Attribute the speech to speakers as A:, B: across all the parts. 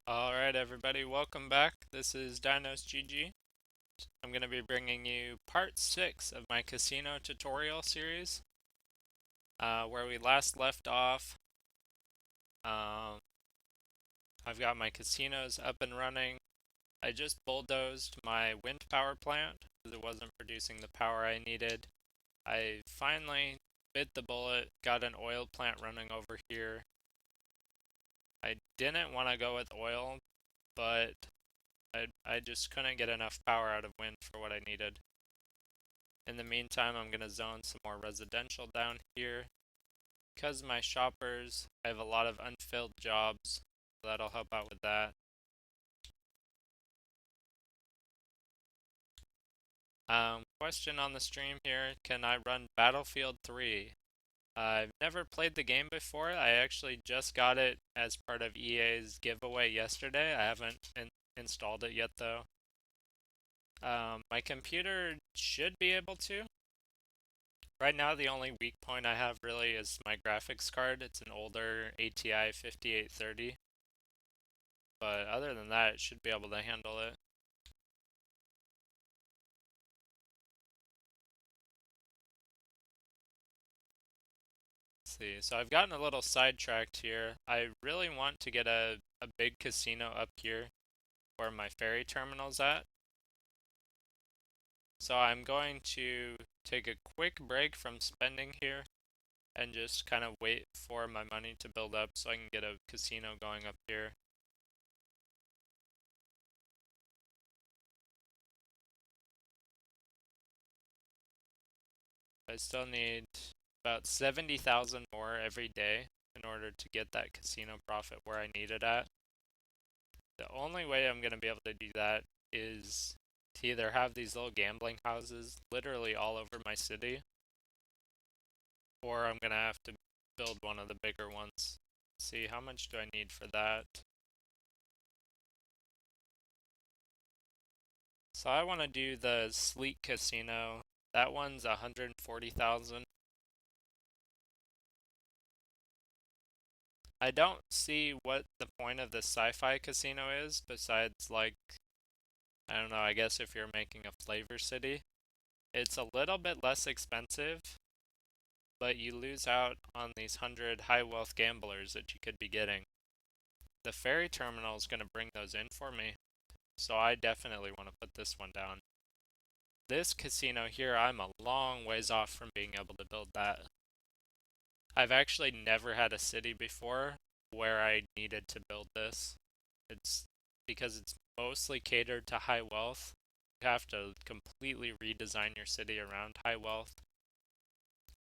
A: Alright everybody, welcome back. This is DinosGG. I'm going to be bringing you part 6 of my casino tutorial series. Where we last left off, um, I've got my casinos up and running. I just bulldozed my wind power plant because it wasn't producing the power I needed. I finally bit the bullet, got an oil plant running over here. I didn't want to go with oil, but I just couldn't get enough power out of wind for what I needed. In the meantime, I'm going to zone some more residential down here. Because my shoppers, I have a lot of unfilled jobs, so that'll help out with that. Question on the stream here, can I run Battlefield 3? I've never played the game before. I actually just got it as part of EA's giveaway yesterday. I haven't installed it yet though. My computer should be able to. Right now, the only weak point I have really is my graphics card. It's an older ATI 5830. But other than that, it should be able to handle it. Let's see, so I've gotten a little sidetracked here. I really want to get a big casino up here where my ferry terminal's at. So I'm going to take a quick break from spending here and just kind of wait for my money to build up so I can get a casino going up here. I still need about 70,000 more every day in order to get that casino profit where I need it at. The only way I'm going to be able to do that is to either have these little gambling houses literally all over my city, or I'm going to have to build one of the bigger ones. Let's see, how much do I need for that? So I want to do the Sleek Casino. That one's 140,000. I don't see what the point of the sci-fi casino is besides like, I don't know, I guess if you're making a flavor city. It's a little bit less expensive, but you lose out on these 100 high wealth gamblers that you could be getting. The ferry terminal is going to bring those in for me, so I definitely want to put this one down. This casino here, I'm a long ways off from being able to build that. I've actually never had a city before where I needed to build this. It's because it's mostly catered to high wealth. You have to completely redesign your city around high wealth,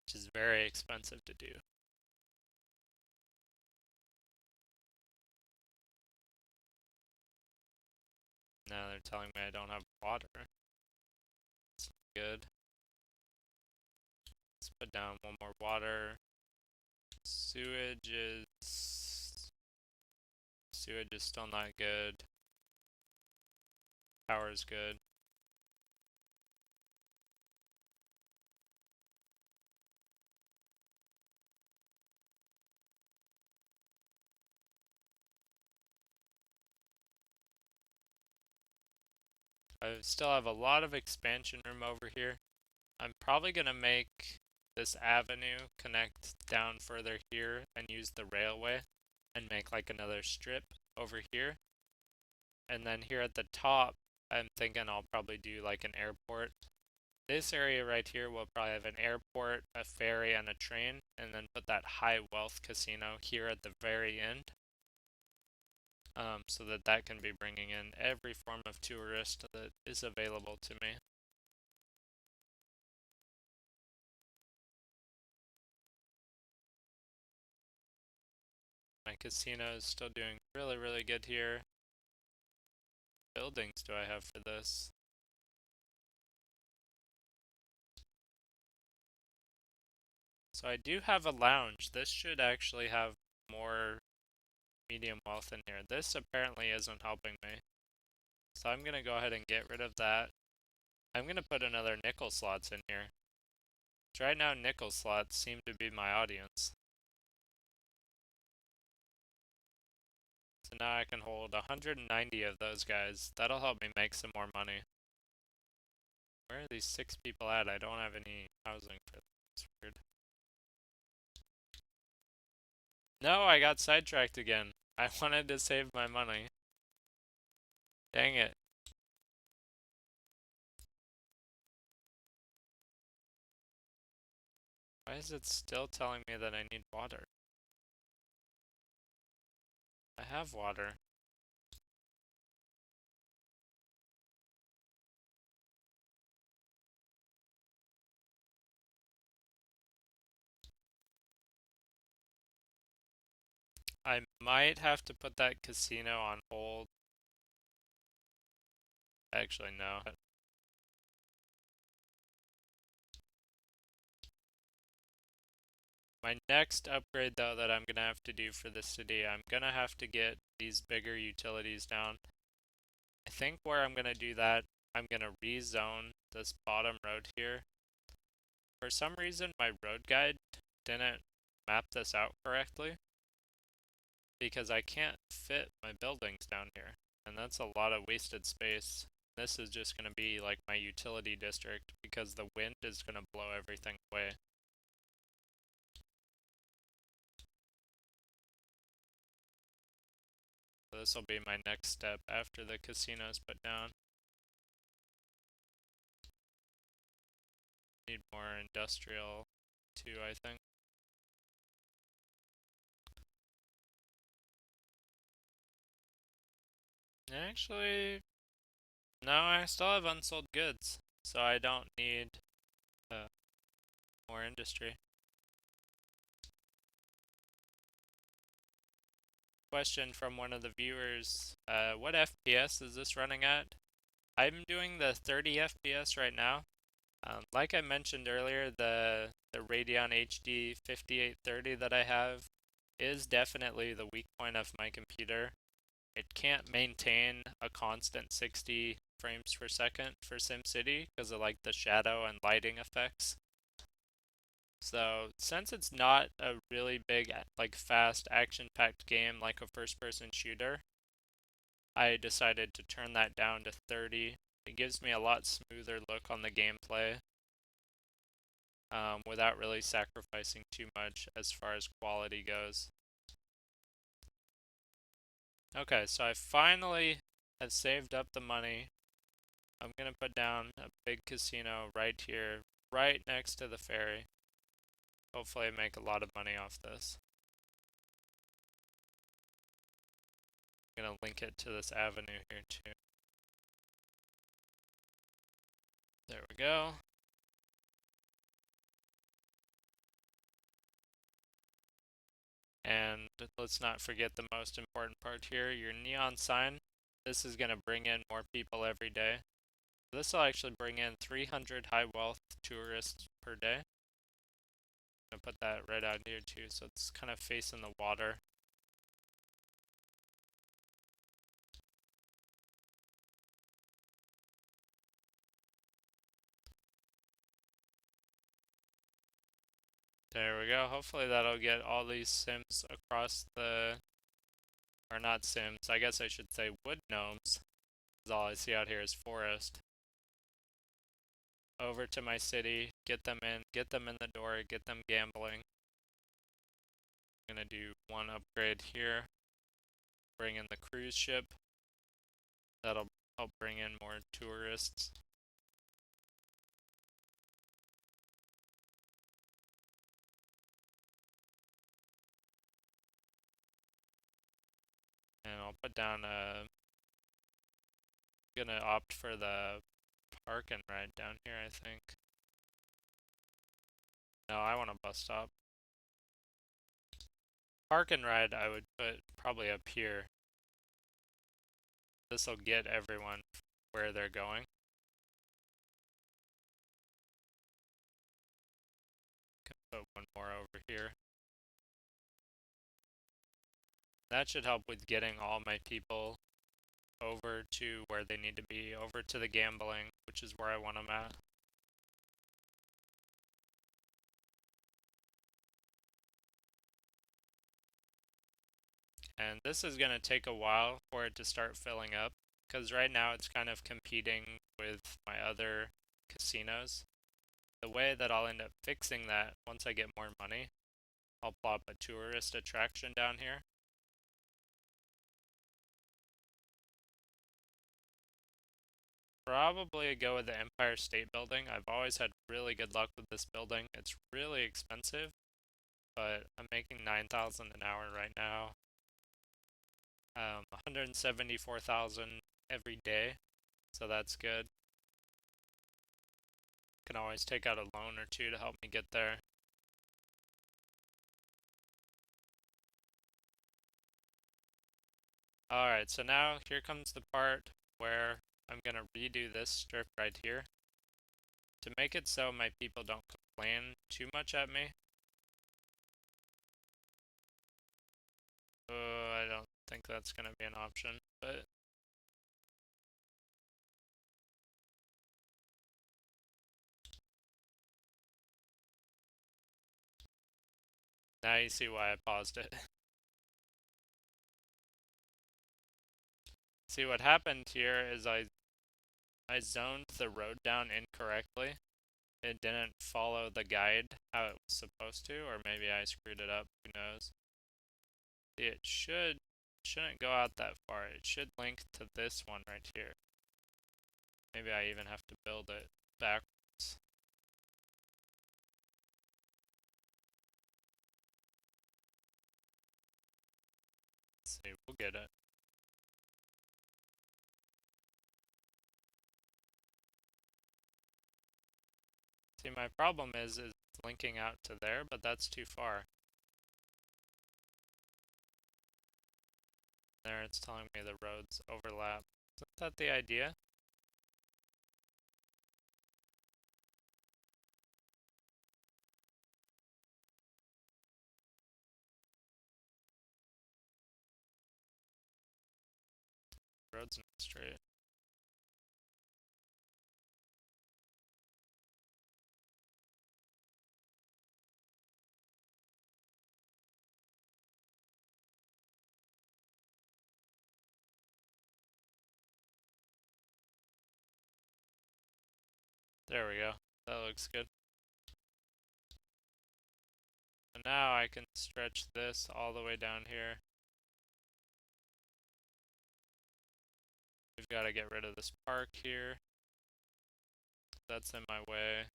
A: which is very expensive to do. Now they're telling me I don't have water. That's good. Let's put down one more water. Sewage is still not good. Power is good. I still have a lot of expansion room over here. I'm probably gonna make this avenue connect down further here and use the railway and make like another strip over here. And then here at the top, I'm thinking I'll probably do like an airport. This area right here will probably have an airport, a ferry, and a train, and then put that high wealth casino here at the very end. So that can be bringing in every form of tourist that is available to me. My casino is still doing really, really good here. Buildings do I have for this? So I do have a lounge. This should actually have more medium wealth in here. This apparently isn't helping me. So I'm going to go ahead and get rid of that. I'm going to put another nickel slots in here. So right now nickel slots seem to be my audience. So now I can hold 190 of those guys. That'll help me make some more money. Where are these 6 people at? I don't have any housing for them. It's weird. No, I got sidetracked again. I wanted to save my money. Dang it. Why is it still telling me that I need water? I have water. I might have to put that casino on hold. Actually, no. My next upgrade, though, that I'm gonna have to do for the city, I'm gonna have to get these bigger utilities down. I think where I'm gonna do that, I'm gonna rezone this bottom road here. For some reason, my road guide didn't map this out correctly because I can't fit my buildings down here, and that's a lot of wasted space. This is just gonna be like my utility district because the wind is gonna blow everything away. So this will be my next step after the casino's put down. Need more industrial too, I think. Actually, no, I still have unsold goods, so I don't need uh, more industry. Question from one of the viewers, what FPS is this running at? I'm doing the 30 FPS right now. Like I mentioned earlier, the Radeon HD 5830 that I have is definitely the weak point of my computer. It can't maintain a constant 60 frames per second for SimCity because of like the shadow and lighting effects. So since it's not a really big, like fast action-packed game like a first-person shooter, I decided to turn that down to 30. It gives me a lot smoother look on the gameplay without really sacrificing too much as far as quality goes. Okay, so I finally have saved up the money. I'm gonna put down a big casino right here, right next to the ferry. Hopefully I make a lot of money off this. I'm gonna link it to this avenue here too. There we go. And let's not forget the most important part here, your neon sign. This is gonna bring in more people every day. This will actually bring in 300 high wealth tourists per day. I'm gonna put that right out here too, so it's kind of facing the water. There we go. Hopefully that'll get all these Sims across the, or not Sims, I guess I should say wood gnomes, because all I see out here is forest. Over to my city, get them in the door, get them gambling. I'm gonna do one upgrade here. Bring in the cruise ship. That'll help bring in more tourists. And I'll put down a, gonna opt for the park and ride down here, I think. No, I want a bus stop. Park and ride I would put probably up here. This'll get everyone where they're going. Can put one more over here. That should help with getting all my people over to where they need to be, over to the gambling, which is where I want them at. And this is going to take a while for it to start filling up, because right now it's kind of competing with my other casinos. The way that I'll end up fixing that once I get more money, I'll plop a tourist attraction down here. Probably go with the Empire State Building. I've always had really good luck with this building. It's really expensive, but I'm making 9,000 an hour right now. 174,000 every day, so that's good. Can always take out a loan or two to help me get there. Alright, so now here comes the part where I'm gonna redo this strip right here to make it so my people don't complain too much at me. I don't think that's gonna be an option, but now you see why I paused it. See, what happened here is I zoned the road down incorrectly. It didn't follow the guide how it was supposed to, or maybe I screwed it up, who knows. It shouldn't go out that far. It should link to this one right here. Maybe I even have to build it backwards. Let's see, we'll get it. See, my problem is linking out to there, but that's too far. There, it's telling me the roads overlap. Isn't that the idea? Road's not straight. There we go. That looks good. And now I can stretch this all the way down here. We've got to get rid of this park here. That's in my way.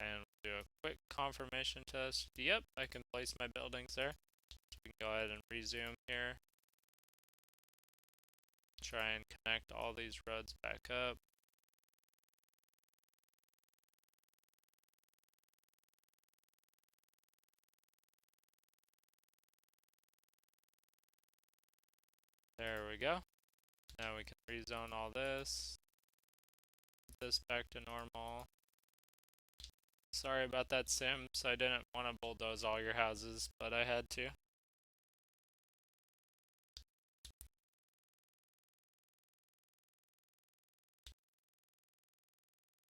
A: And we'll do a quick confirmation test. Yep, I can place my buildings there. So we can go ahead and resume here. Try and connect all these roads back up. There we go. Now we can rezone all this. Put this back to normal. Sorry about that, Sims. I didn't want to bulldoze all your houses, but I had to.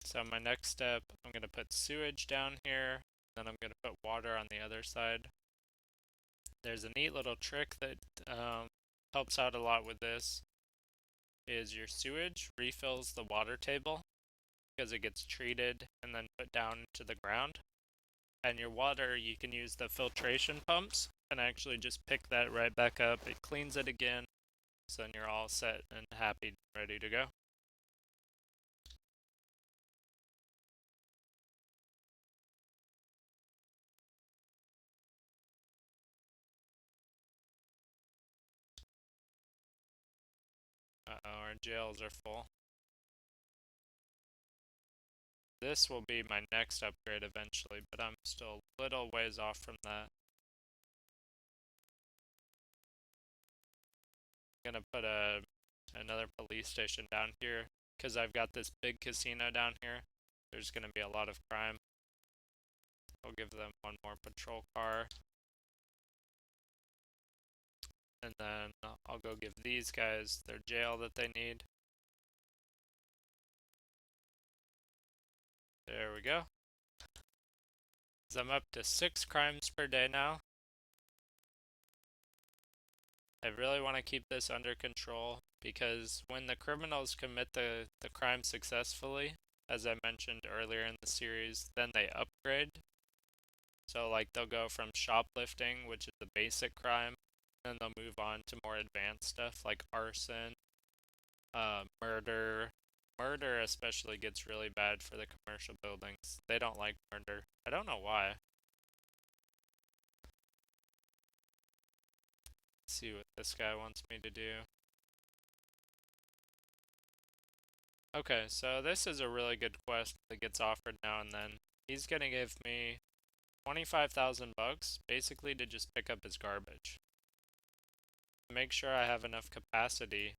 A: So my next step, I'm going to put sewage down here, then I'm going to put water on the other side. There's a neat little trick that helps out a lot with this, is your sewage refills the water table because it gets treated and then put down to the ground. And your water, you can use the filtration pumps and actually just pick that right back up. It cleans it again, so then you're all set and happy, ready to go. Uh-oh, our jails are full. This will be my next upgrade eventually, but I'm still a little ways off from that. I'm gonna put another police station down here because I've got this big casino down here. There's gonna be a lot of crime. I'll give them one more patrol car. And then I'll go give these guys their jail that they need. There we go. I'm up to 6 crimes per day now. I really want to keep this under control because when the criminals commit the crime successfully, as I mentioned earlier in the series, then they upgrade. So like they'll go from shoplifting, which is a basic crime, and they'll move on to more advanced stuff like arson, murder. Murder especially gets really bad for the commercial buildings. They don't like murder. I don't know why. Let's see what this guy wants me to do. Okay, so this is a really good quest that gets offered now and then. He's gonna give me 25,000 bucks, basically to just pick up his garbage. To make sure I have enough capacity,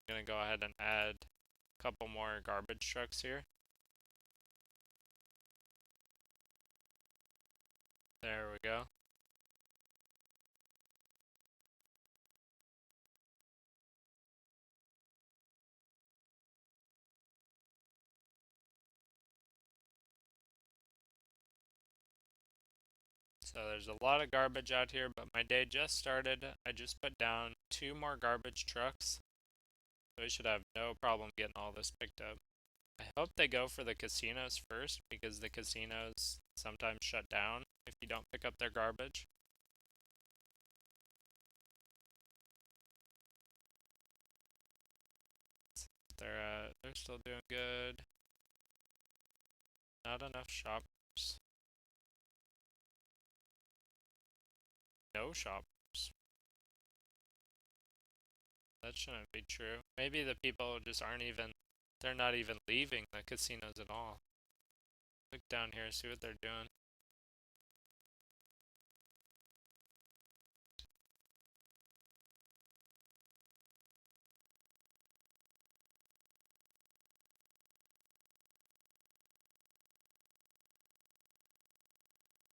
A: I'm gonna go ahead and add a couple more garbage trucks here. There we go. So there's a lot of garbage out here, but my day just started. I just put down 2 more garbage trucks, so we should have no problem getting all this picked up. I hope they go for the casinos first, because the casinos sometimes shut down if you don't pick up their garbage. They're still doing good. Not enough shoppers. No shoppers. That shouldn't be true. Maybe the people just aren't even, they're not even leaving the casinos at all. Look down here, see what they're doing.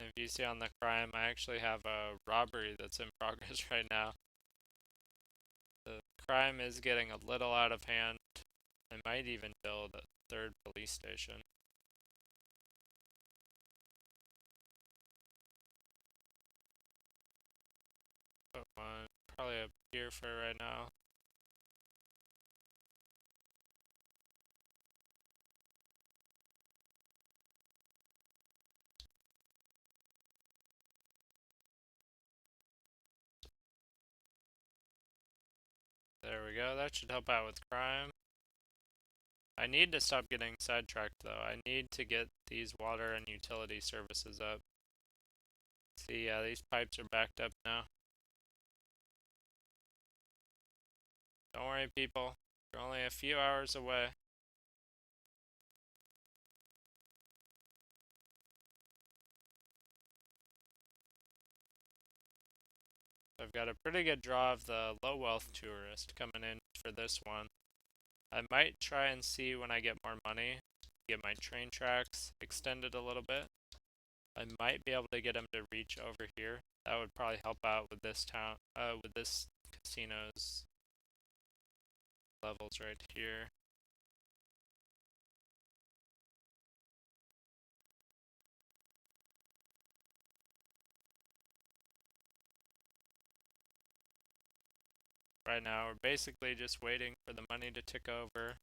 A: If you see on the crime, I actually have a robbery that's in progress right now. The crime is getting a little out of hand. I might even build a 3rd police station. Put one probably up here for right now. There we go, that should help out with crime. I need to stop getting sidetracked though. I need to get these water and utility services up. See, yeah, these pipes are backed up now. Don't worry, people. You're only a few hours away. I've got a pretty good draw of the low wealth tourist coming in for this one. I might try and see when I get more money, get my train tracks extended a little bit. I might be able to get him to reach over here. That would probably help out with this town, with this casino's levels right here. Right now, we're basically just waiting for the money to tick over.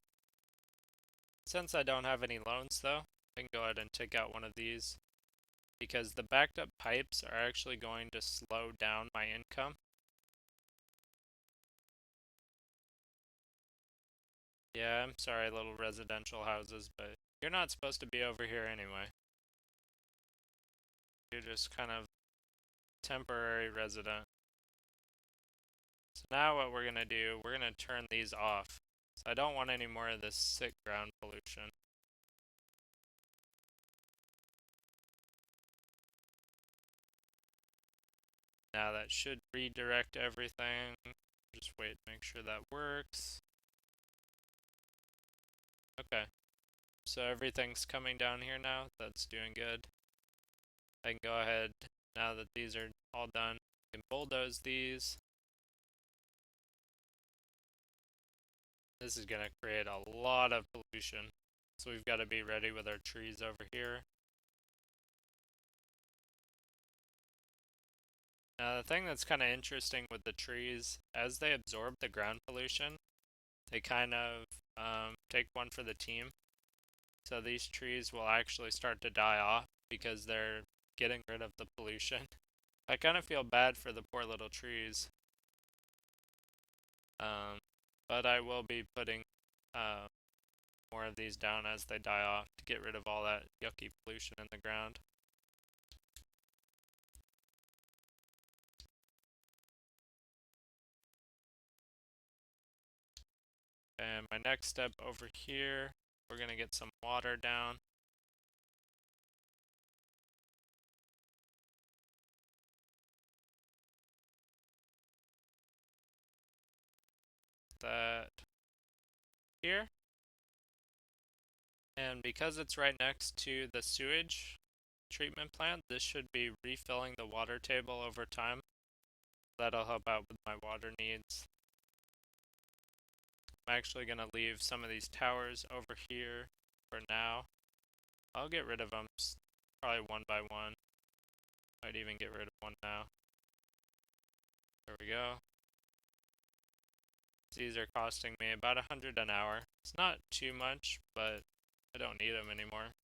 A: Since I don't have any loans though, I can go ahead and take out one of these because the backed up pipes are actually going to slow down my income. Yeah, I'm sorry, little residential houses, but you're not supposed to be over here anyway. You're just kind of temporary resident. So now what we're gonna do, we're gonna turn these off. So I don't want any more of this sick ground pollution. Now that should redirect everything. Just wait, make sure that works. Okay, so everything's coming down here now. That's doing good. I can go ahead, now that these are all done, I can bulldoze these. This is gonna create a lot of pollution. So we've got to be ready with our trees over here. Now, the thing that's kind of interesting with the trees, as they absorb the ground pollution, they kind of take one for the team. So these trees will actually start to die off because they're getting rid of the pollution. I kind of feel bad for the poor little trees. Um, but I will be putting uh, more of these down as they die off to get rid of all that yucky pollution in the ground. And my next step over here, we're going to get some water down. That here. And because it's right next to the sewage treatment plant, this should be refilling the water table over time. That'll help out with my water needs. I'm actually going to leave some of these towers over here for now. I'll get rid of them probably one by one. Might even get rid of one now. There we go. These are costing me about 100 an hour. It's not too much, but I don't need them anymore.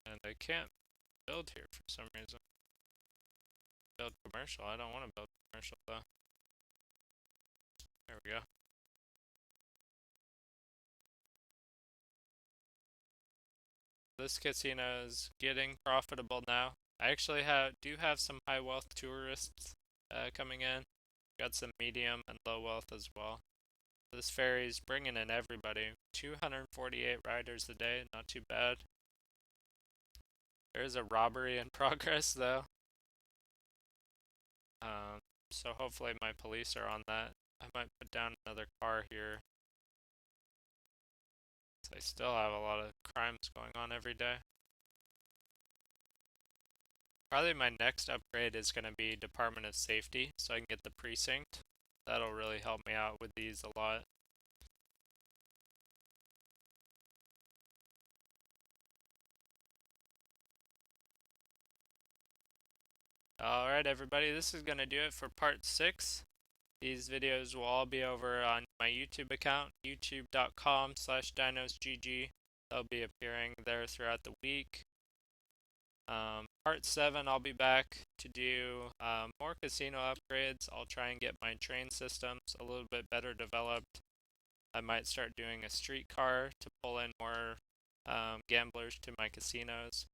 A: And I can't build here for some reason. Build commercial. I don't want to build commercial though. There we go. This casino is getting profitable now. I actually do have some high wealth tourists coming in. Got some medium and low wealth as well. This ferry's bringing in everybody. 248 riders a day, not too bad. There's a robbery in progress though. So hopefully my police are on that. I might put down another car here. So I still have a lot of crimes going on every day. Probably my next upgrade is going to be Department of Safety, so I can get the precinct. That'll really help me out with these a lot. Alright everybody, this is going to do it for part 6. These videos will all be over on my YouTube account, youtube.com/DinosGG. They'll be appearing there throughout the week. Part 7, I'll be back to do more casino upgrades. I'll try and get my train systems a little bit better developed. I might start doing a streetcar to pull in more gamblers to my casinos.